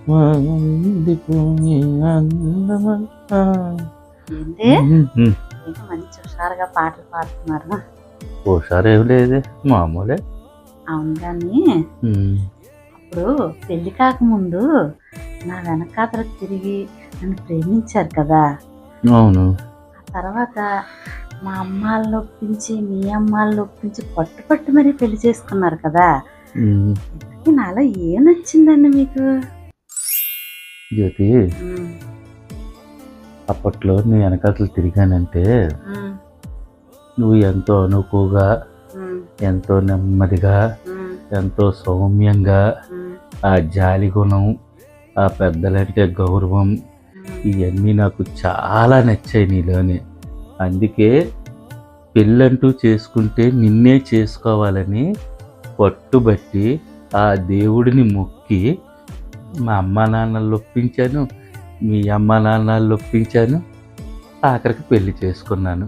వండిపోయే అందమంతా. ఏంటి ఏంటి మంచి హుషారుగా పాటలు పాడుతున్నారు. ఓసారి ఏం లేదే, మామూలే. అవును కానీ అప్పుడు పెళ్లి కాకముందు నా వెనకాతల తిరిగి నన్ను ప్రేమించారు కదా. అవును. ఆ తర్వాత మా అమ్మాళ్ళని ఒప్పించి మీ అమ్మాళ్ళని ఒప్పించి పట్టు మరీ పెళ్లి చేసుకున్నారు కదా. ఇంతకీ నాలో ఏం నచ్చిందండి మీకు? జ్యోతి, అప్పట్లో నీ వెనకాతలు తిరిగానంటే నువ్వు ఎంతో అనుకువగా, ఎంతో నెమ్మదిగా, ఎంతో సౌమ్యంగా, ఆ జాలి గుణం, ఆ పెద్దలంటే గౌరవం, ఇవన్నీ నాకు చాలా నచ్చాయి నీలోనే. అందుకే పెళ్ళంటూ చేసుకుంటే నిన్నే చేసుకోవాలని పట్టుబట్టి ఆ దేవుడిని మొక్కి మా అమ్మ నాన్నలు ఒప్పించాను, మీ అమ్మ నాన్నలు ఒప్పించాను, ఆఖరికి పెళ్లి చేసుకున్నాను.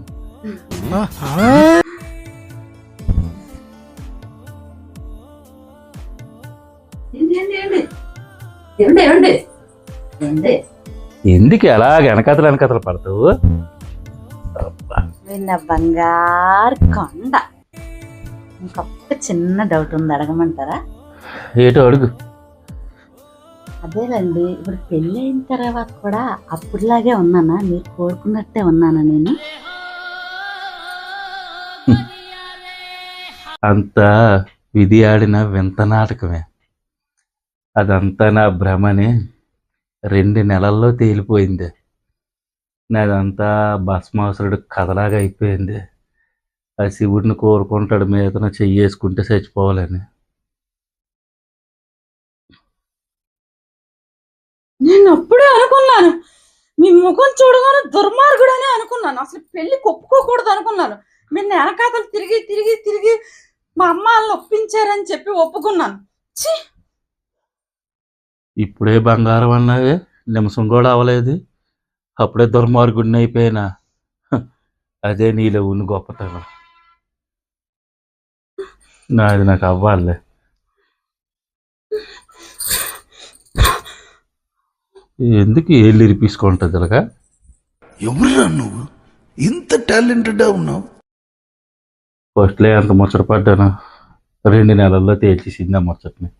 ఎందుకు ఎలా వెనకతలు పడతావు? నా బంగారు కొండ. ఇంకొక చిన్న డౌట్ ఉంది, అడగమంటారా? ఏటో అడుగు. అదేనండి, ఇప్పుడు పెళ్ళి అయిన తర్వాత కూడా అప్పుడులాగే ఉన్నానా? మీరు కోరుకున్నట్టే ఉన్నానా నేను? అంతా విధి ఆడిన వింత నాటకమే. అదంతా నా భ్రమని 2 నెలల్లో తేలిపోయింది. నాదంతా భస్మాసురుడు కథలాగా అయిపోయింది. ఆ శివుడిని కోరుకుంటాడు మీదన చెయ్యేసుకుంటే చచ్చిపోవాలని. నేను అప్పుడే అనుకున్నాను, మీ ముఖం చూడగానే దుర్మార్గుడని అనుకున్నాను. అసలు పెళ్లి ఒప్పుకోకూడదు అనుకున్నాను. మీరు వెనకాతలు తిరిగి తిరిగి తిరిగి మా అమ్మ వాళ్ళని ఒప్పించారని చెప్పి ఒప్పుకున్నాను. ఇప్పుడే బంగారం అన్నావే, నిమిషం కూడా అవ్వలేదు, అప్పుడే దుర్మార్గుడిని అయిపోయినా. అదే నీలో ఉన్న గొప్పతనం. నాది నాకు అవ్వాలే. ఎందుకు ఏళ్ళు ఇరిపించుకుంటుంది ఇలాగా? ఎవరురా నువ్వు? ఇంత టాలెంటెడ్ ఉన్నావు. ఫస్ట్లో ఎంత ముచ్చట పడ్డాను, 2 నెలల్లో తేల్చేసింది ఆ ముచ్చటని.